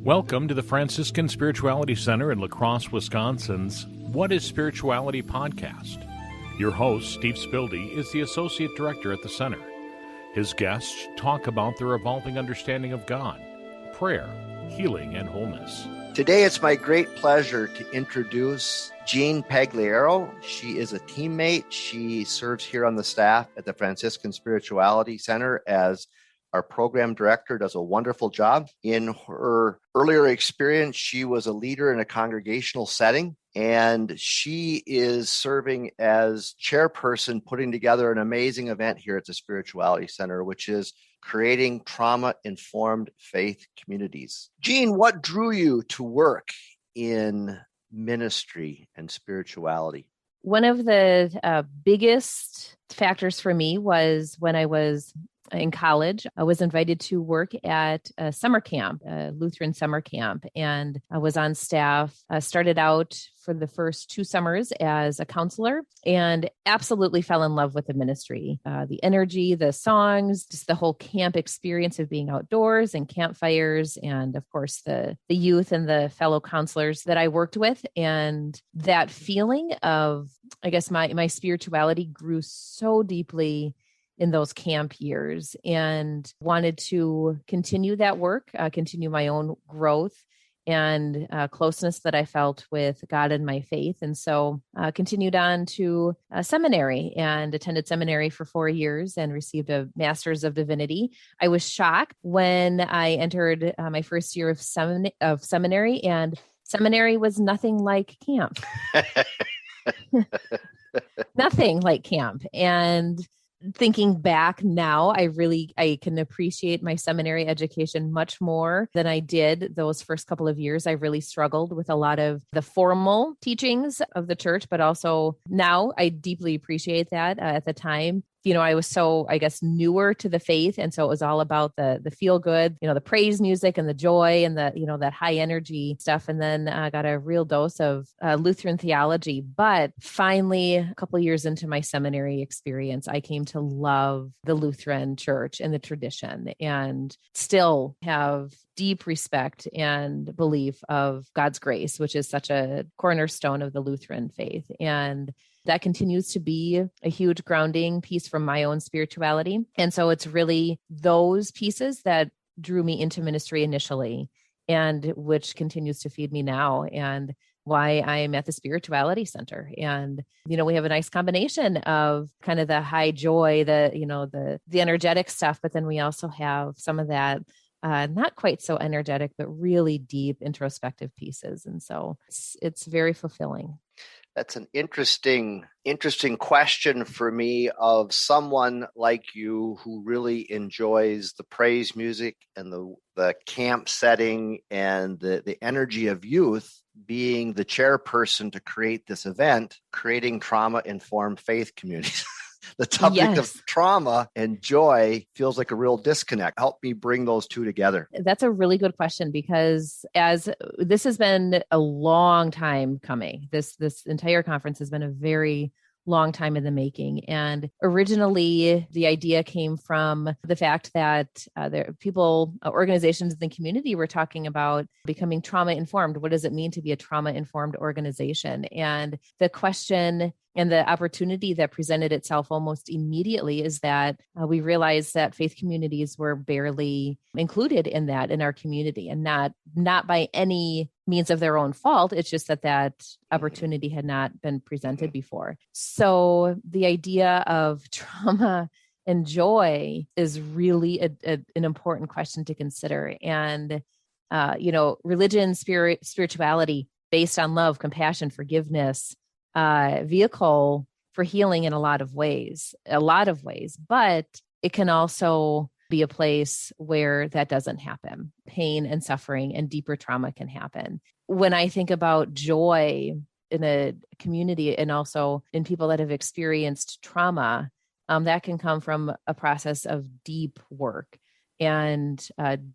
Welcome to the Franciscan Spirituality Center in La Crosse, Wisconsin's What is Spirituality podcast. Your host, Steve Spildy, is the Associate Director at the Center. His guests talk about their evolving understanding of God, prayer, healing, and wholeness. Today, it's my great pleasure to introduce Jean Pagliaro. She is a teammate. She serves here on the staff at the Franciscan Spirituality Center as our program director, does a wonderful job. In her earlier experience, she was a leader in a congregational setting, and she is serving as chairperson, putting together an amazing event here at the Spirituality Center, which is creating trauma-informed faith communities. Jean, what drew you to work in ministry and spirituality? One of the biggest factors for me was when I was in college. I was invited to work at a summer camp, a Lutheran summer camp, and I was on staff. Started out for the first 2 summers as a counselor and absolutely fell in love with the ministry. The energy, the songs, just the whole camp experience of being outdoors and campfires, and of course the youth and the fellow counselors that I worked with. And that feeling of, I guess, my spirituality grew so deeply in those camp years, and wanted to continue that work, continue my own growth and closeness that I felt with God and my faith. And so continued on to seminary and attended seminary for 4 years and received a Master's of Divinity. I was shocked when I entered my first year of seminary, and seminary was nothing like camp. Nothing like camp. And thinking back now, I can appreciate my seminary education much more than I did those first couple of years. I really struggled with a lot of the formal teachings of the church, but also now I deeply appreciate that. At the time, I was so, I guess, newer to the faith. And so it was all about the feel good, the praise music and the joy and that high energy stuff. And then I got a real dose of Lutheran theology. But finally, a couple of years into my seminary experience, I came to love the Lutheran church and the tradition, and still have deep respect and belief of God's grace, which is such a cornerstone of the Lutheran faith. And that continues to be a huge grounding piece from my own spirituality. And so it's really those pieces that drew me into ministry initially, and which continues to feed me now, and why I'm at the Spirituality Center. And, we have a nice combination of kind of the high joy, the energetic stuff, but then we also have some of that not quite so energetic, but really deep introspective pieces. And so it's very fulfilling. That's an interesting question for me, of someone like you who really enjoys the praise music and the camp setting and the energy of youth, being the chairperson to create this event, creating trauma-informed faith communities. The subject of trauma and joy feels like a real disconnect. Help me bring those two together. That's a really good question, because as this has been a long time coming, this entire conference has been a very long time in the making. And originally, the idea came from the fact that organizations in the community were talking about becoming trauma-informed. What does it mean to be a trauma-informed organization? And the question and the opportunity that presented itself almost immediately is that we realized that faith communities were barely included in our community, and not by any means of their own fault. It's just that opportunity had not been presented before. So the idea of trauma and joy is really an important question to consider. And, religion, spirituality based on love, compassion, forgiveness, vehicle for healing in a lot of ways, but it can also be a place where that doesn't happen. Pain and suffering and deeper trauma can happen. When I think about joy in a community and also in people that have experienced trauma, that can come from a process of deep work and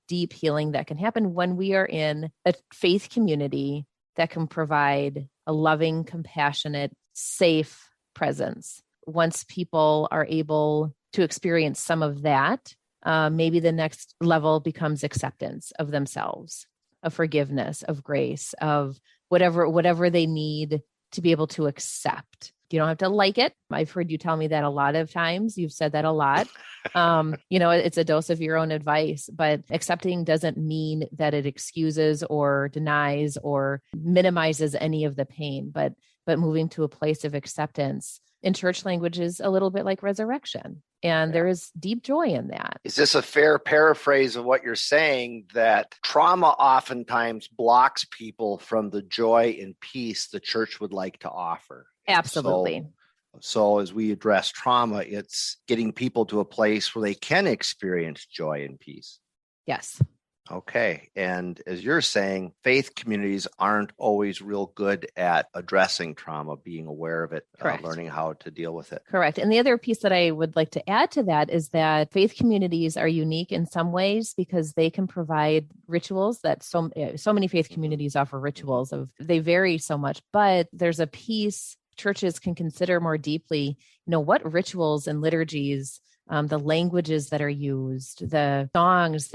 deep healing that can happen when we are in a faith community that can provide a loving, compassionate, safe presence. Once people are able to experience some of that, maybe the next level becomes acceptance of themselves. of forgiveness, of grace, of whatever they need to be able to accept. You don't have to like it. I've heard you tell me that a lot of times. You've said that a lot. It's a dose of your own advice, but accepting doesn't mean that it excuses or denies or minimizes any of the pain, but moving to a place of acceptance in church language is a little bit like resurrection. And there is deep joy in that. Is this a fair paraphrase of what you're saying, that trauma oftentimes blocks people from the joy and peace the church would like to offer? Absolutely. So as we address trauma, it's getting people to a place where they can experience joy and peace. Yes. Okay. And as you're saying, faith communities aren't always real good at addressing trauma, being aware of it, learning how to deal with it. Correct. And the other piece that I would like to add to that is that faith communities are unique in some ways because they can provide rituals that so many faith communities offer rituals they vary so much, but there's a piece churches can consider more deeply, what rituals and liturgies, the languages that are used, the songs,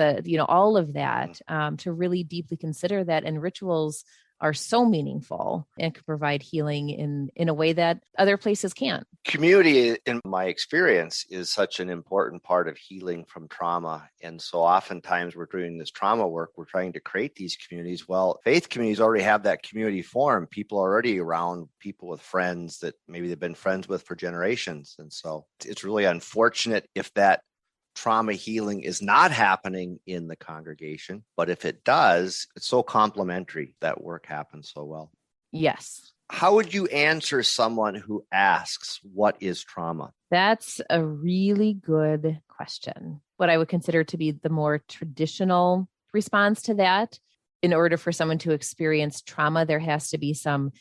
all of that, to really deeply consider that. And rituals are so meaningful and can provide healing in a way that other places can't. Community, in my experience, is such an important part of healing from trauma. And so oftentimes we're doing this trauma work, we're trying to create these communities. Well, faith communities already have that community form. People are already around people with friends that maybe they've been friends with for generations. And so it's really unfortunate if that trauma healing is not happening in the congregation, but if it does, it's so complementary. That work happens so well. Yes. How would you answer someone who asks, what is trauma? That's a really good question. What I would consider to be the more traditional response to that, in order for someone to experience trauma, there has to be some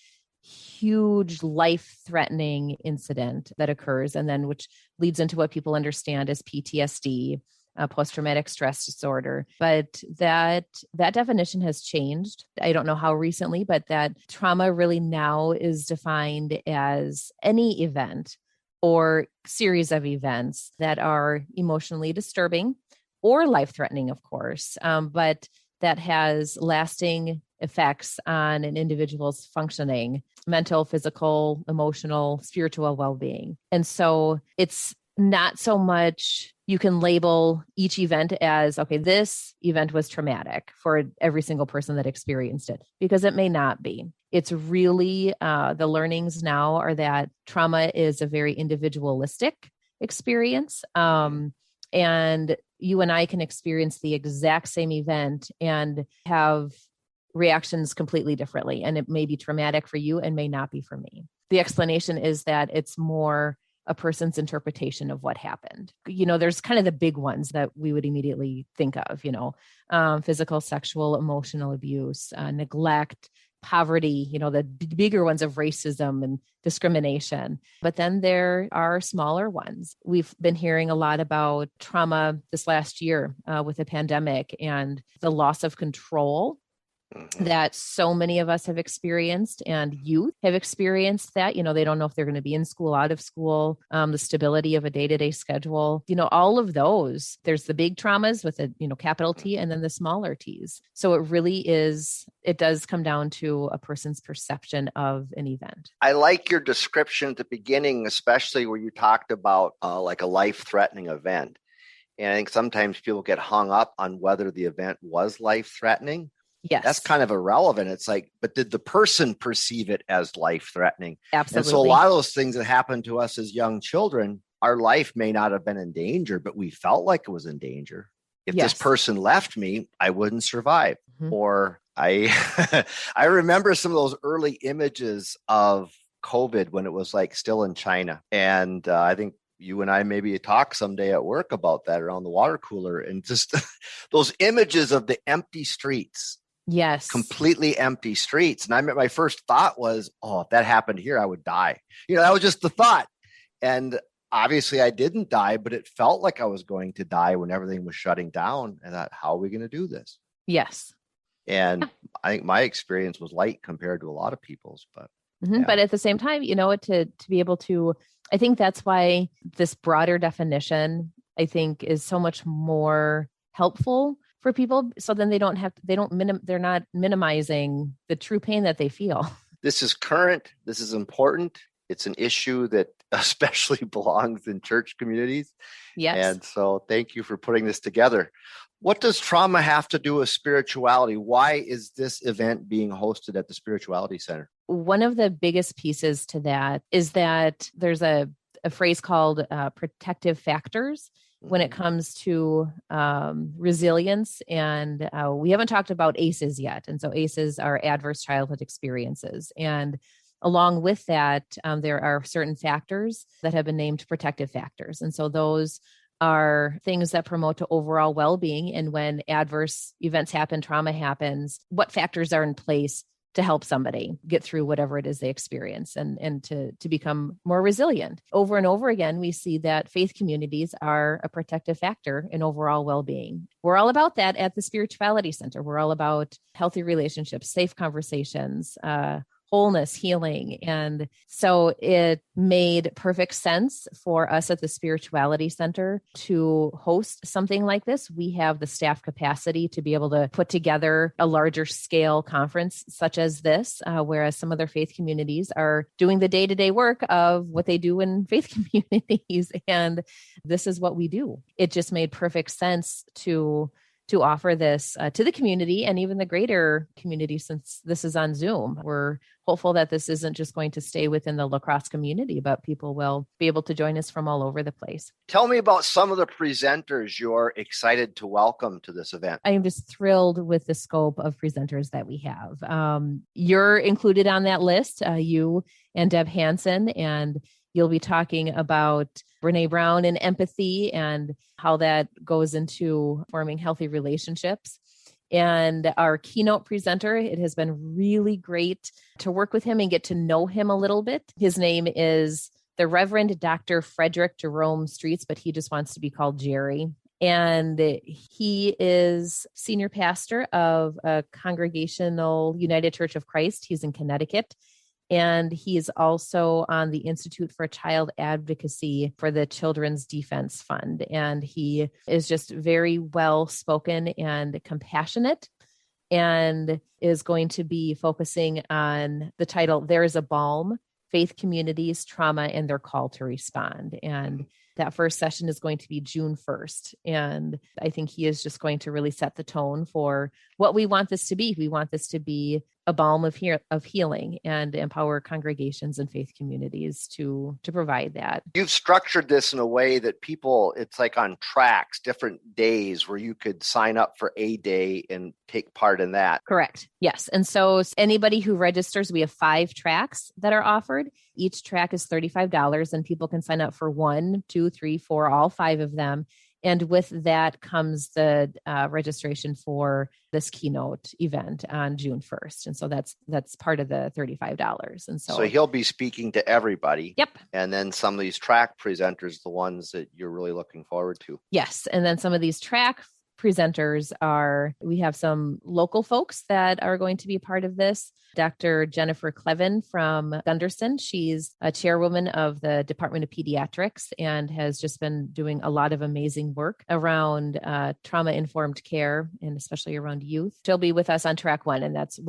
huge life-threatening incident that occurs, and then which leads into what people understand as PTSD, post-traumatic stress disorder. But that definition has changed. I don't know how recently, but that trauma really now is defined as any event or series of events that are emotionally disturbing or life-threatening, of course, but that has lasting effects on an individual's functioning, mental, physical, emotional, spiritual well-being. And so it's not so much you can label each event as, okay, this event was traumatic for every single person that experienced it, because it may not be. It's really, the learnings now are that trauma is a very individualistic experience. And you and I can experience the exact same event and have reactions completely differently. And it may be traumatic for you and may not be for me. The explanation is that it's more a person's interpretation of what happened. There's kind of the big ones that we would immediately think of, physical, sexual, emotional abuse, neglect, poverty, the bigger ones of racism and discrimination. But then there are smaller ones. We've been hearing a lot about trauma this last year with the pandemic and the loss of control that so many of us have experienced, and youth have experienced that. They don't know if they're going to be in school, out of school, the stability of a day-to-day schedule, all of those. There's the big traumas with a, capital T, and then the smaller T's. So it does come down to a person's perception of an event. I like your description at the beginning, especially where you talked about like a life-threatening event. And I think sometimes people get hung up on whether the event was life-threatening. Yes. That's kind of irrelevant. It's like, but did the person perceive it as life-threatening? Absolutely. And so a lot of those things that happened to us as young children, our life may not have been in danger, but we felt like it was in danger. If this person left me, I wouldn't survive. Mm-hmm. Or I remember some of those early images of COVID when it was like still in China. And I think you and I maybe talk someday at work about that around the water cooler, and just those images of the empty streets. Yes. Completely empty streets. And my first thought was, if that happened here, I would die. That was just the thought. And obviously I didn't die, but it felt like I was going to die when everything was shutting down. And I thought, how are we going to do this? Yes. And I think my experience was light compared to a lot of people's, but. Mm-hmm. Yeah. But at the same time, to be able to, I think that's why this broader definition, I think, is so much more helpful for people. So then they're not minimizing the true pain that they feel. This is current. This is important. It's an issue that especially belongs in church communities. Yes. And so thank you for putting this together. What does trauma have to do with spirituality? Why is this event being hosted at the Spirituality Center? One of the biggest pieces to that is that there's a phrase called protective factors when it comes to resilience. And we haven't talked about ACEs yet. And so ACEs are adverse childhood experiences. And along with that, there are certain factors that have been named protective factors. And so those are things that promote to overall well-being. And when adverse events happen, trauma happens, what factors are in place to help somebody get through whatever it is they experience and to become more resilient. Over and over again, we see that faith communities are a protective factor in overall well-being. We're all about that at the Spirituality Center. We're all about healthy relationships, safe conversations, wholeness, healing. And so it made perfect sense for us at the Spirituality Center to host something like this. We have the staff capacity to be able to put together a larger scale conference such as this, whereas some other faith communities are doing the day-to-day work of what they do in faith communities. And this is what we do. It just made perfect sense to offer this to the community and even the greater community, since this is on Zoom. We're hopeful that this isn't just going to stay within the La Crosse community, but people will be able to join us from all over the place. Tell me about some of the presenters you're excited to welcome to this event. I am just thrilled with the scope of presenters that we have. You're included on that list, you and Deb Hansen, and you'll be talking about Brene Brown and empathy and how that goes into forming healthy relationships. And our keynote presenter, it has been really great to work with him and get to know him a little bit. His name is the Reverend Dr. Frederick Jerome Streets, but he just wants to be called Jerry. And he is senior pastor of a Congregational United Church of Christ. He's in Connecticut. And he's also on the Institute for Child Advocacy for the Children's Defense Fund. And he is just very well spoken and compassionate, and is going to be focusing on the title, There is a Balm, Faith Communities, Trauma, and Their Call to Respond. And that first session is going to be June 1st. And I think he is just going to really set the tone for what we want this to be. We want this to be a balm of healing and empower congregations and faith communities to provide that. You've structured this in a way that it's like on tracks, different days where you could sign up for a day and take part in that. Correct. Yes. And so anybody who registers, we have 5 tracks that are offered. Each track is $35, and people can sign up for 1, 2, 3, 4, all 5 of them. And with that comes the registration for this keynote event on June 1st. And so that's part of the $35. And so he'll be speaking to everybody. Yep. And then some of these track presenters, the ones that you're really looking forward to. Yes. And then some of these track presenters we have some local folks that are going to be part of this. Dr. Jennifer Clevin from Gunderson. She's a chairwoman of the Department of Pediatrics and has just been doing a lot of amazing work around trauma-informed care, and especially around youth. She'll be with us on track 1, and that's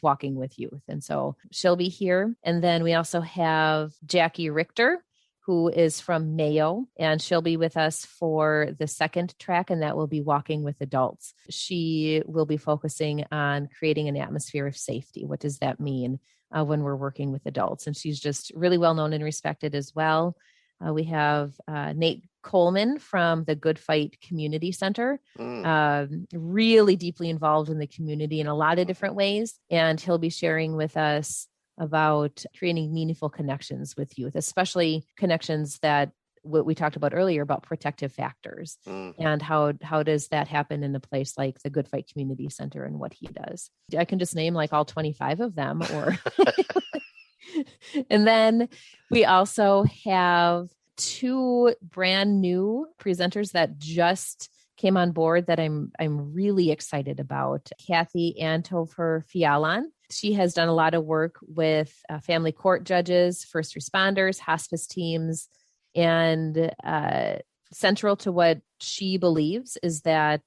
Walking with Youth. And so she'll be here. And then we also have Jackie Richter, who is from Mayo, and she'll be with us for the second track, and that will be Walking with Adults. She will be focusing on creating an atmosphere of safety. What does that mean when we're working with adults? And she's just really well known and respected as well. We have Nate Coleman from the Good Fight Community Center, really deeply involved in the community in a lot of different ways, and he'll be sharing with us about creating meaningful connections with youth, especially connections that what we talked about earlier about protective factors, and how does that happen in a place like the Good Fight Community Center and what he does. I can just name like all 25 of them, or and then we also have 2 brand new presenters that just came on board that I'm really excited about. Kathy Anthofer Fialan. She has done a lot of work with family court judges, first responders, hospice teams, and central to what she believes is that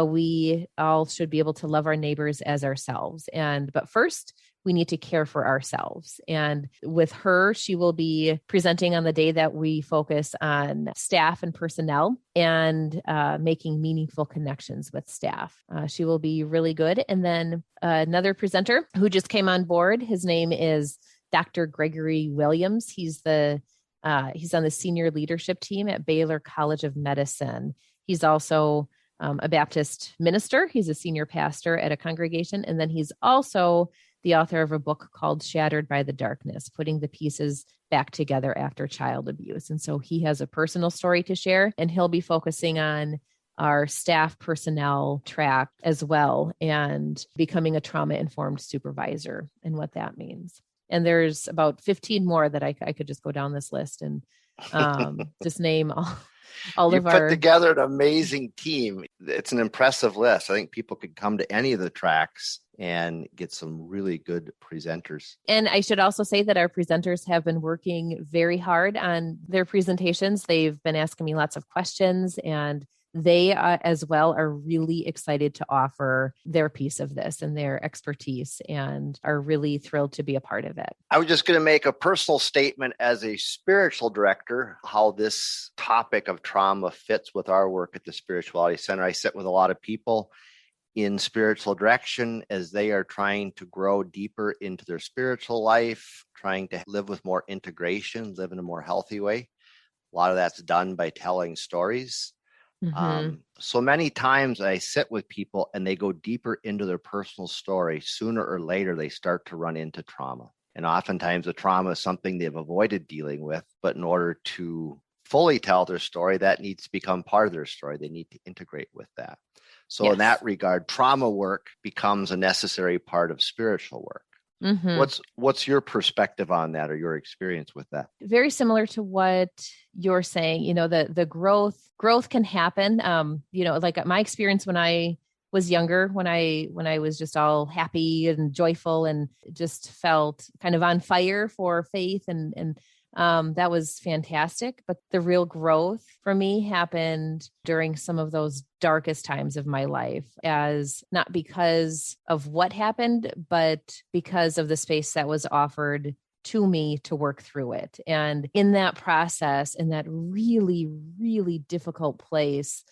we all should be able to love our neighbors as ourselves. But first, we need to care for ourselves. And with her, she will be presenting on the day that we focus on staff and personnel and making meaningful connections with staff. She will be really good. And then another presenter who just came on board, his name is Dr. Gregory Williams. He's on the senior leadership team at Baylor College of Medicine. He's also a Baptist minister. He's a senior pastor at a congregation. And then he's also the author of a book called Shattered by the Darkness, putting the pieces back together after child abuse. And so he has a personal story to share, and he'll be focusing on our staff personnel track as well, and becoming a trauma-informed supervisor and what that means. And there's about 15 more that I could just go down this list and just name all you of put our... together an amazing team. It's an impressive list. I think people could come to any of the tracks and get some really good presenters. And I should also say that our presenters have been working very hard on their presentations. They've been asking me lots of questions, and they as well are really excited to offer their piece of this and their expertise, and are really thrilled to be a part of it. I was just going to make a personal statement as a spiritual director, how this topic of trauma fits with our work at the Spirituality Center. I sit with a lot of people in spiritual direction as they are trying to grow deeper into their spiritual life, trying to live with more integration, live in a more healthy way. A lot of that's done by telling stories. Mm-hmm. So many times I sit with people and they go deeper into their personal story. Sooner or later, they start to run into trauma. And oftentimes the trauma is something they've avoided dealing with, but in order to fully tell their story, that needs to become part of their story. They need to integrate with that. So Yes. In that regard, trauma work becomes a necessary part of spiritual work. Mm-hmm. What's your perspective on that, or your experience with that? Very similar to what you're saying. The growth can happen. Like my experience when I was younger, when I was just all happy and joyful and just felt kind of on fire for faith, and that was fantastic. But the real growth for me happened during some of those darkest times of my life, as not because of what happened, but because of the space that was offered to me to work through it. And in that process, in that really, really difficult place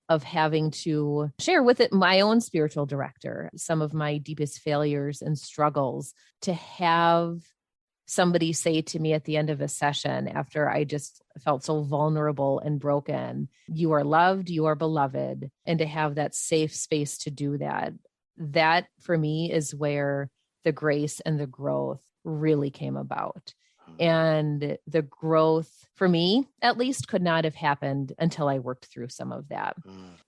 of having to share with it my own spiritual director, some of my deepest failures and struggles, to have somebody say to me at the end of a session, after I just felt so vulnerable and broken, "You are loved, you are beloved," and to have that safe space to do that, that for me is where the grace and the growth really came about. And the growth for me, at least, could not have happened until I worked through some of that.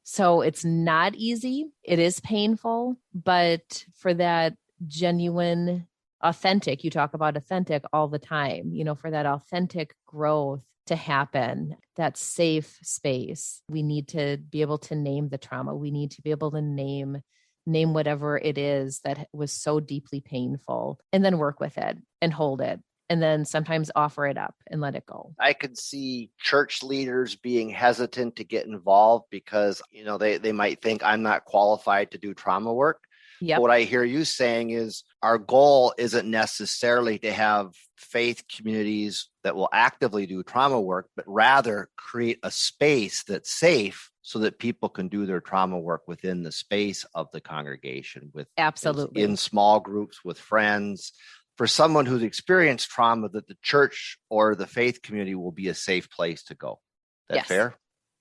So it's not easy. It is painful, but for that genuine, authentic, you talk about authentic all the time, for that authentic growth to happen, that safe space, we need to be able to name the trauma. We need to be able to name whatever it is that was so deeply painful, and then work with it and hold it. And then sometimes offer it up and let it go. I could see church leaders being hesitant to get involved because, they might think I'm not qualified to do trauma work. Yep. But what I hear you saying is our goal isn't necessarily to have faith communities that will actively do trauma work, but rather create a space that's safe so that people can do their trauma work within the space of the congregation, Absolutely, in small groups with friends. For someone who's experienced trauma, that the church or the faith community will be a safe place to go. That's fair?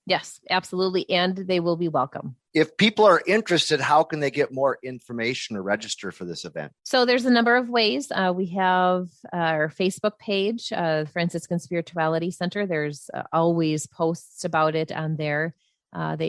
Yes, absolutely. And they will be welcome. If people are interested, how can they get more information or register for this event? So there's a number of ways. We have our Facebook page, Franciscan Spirituality Center. There's always posts about it on there.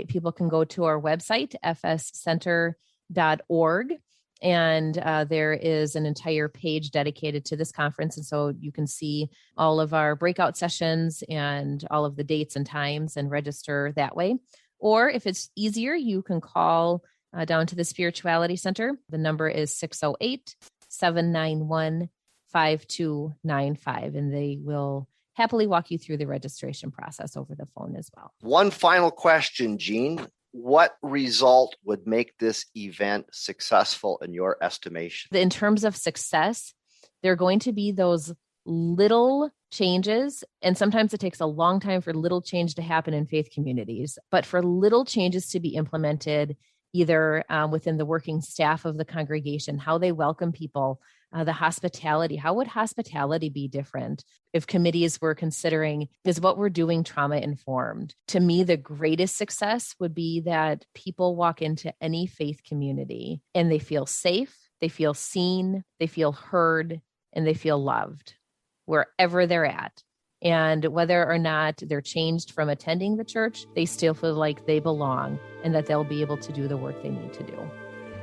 People can go to our website, fscenter.org. And there is an entire page dedicated to this conference. And so you can see all of our breakout sessions and all of the dates and times and register that way. Or if it's easier, you can call down to the Spirituality Center. The number is 608-791-5295. And they will happily walk you through the registration process over the phone as well. One final question, Jean. What result would make this event successful in your estimation? In terms of success, there are going to be those little changes, and sometimes it takes a long time for little change to happen in faith communities, but for little changes to be implemented either within the working staff of the congregation, how they welcome people, the hospitality. How would hospitality be different if committees were considering, is what we're doing trauma informed? To me, the greatest success would be that people walk into any faith community and they feel safe, they feel seen, they feel heard, and they feel loved wherever they're at. And whether or not they're changed from attending the church, they still feel like they belong and that they'll be able to do the work they need to do.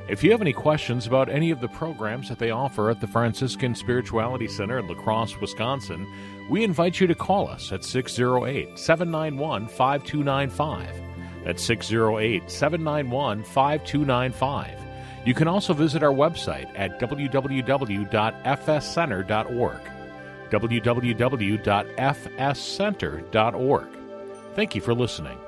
If you have any questions about any of the programs that they offer at the Franciscan Spirituality Center in La Crosse, Wisconsin, we invite you to call us at 608-791-5295. That's 608-791-5295. You can also visit our website at www.fscenter.org. www.fscenter.org. Thank you for listening.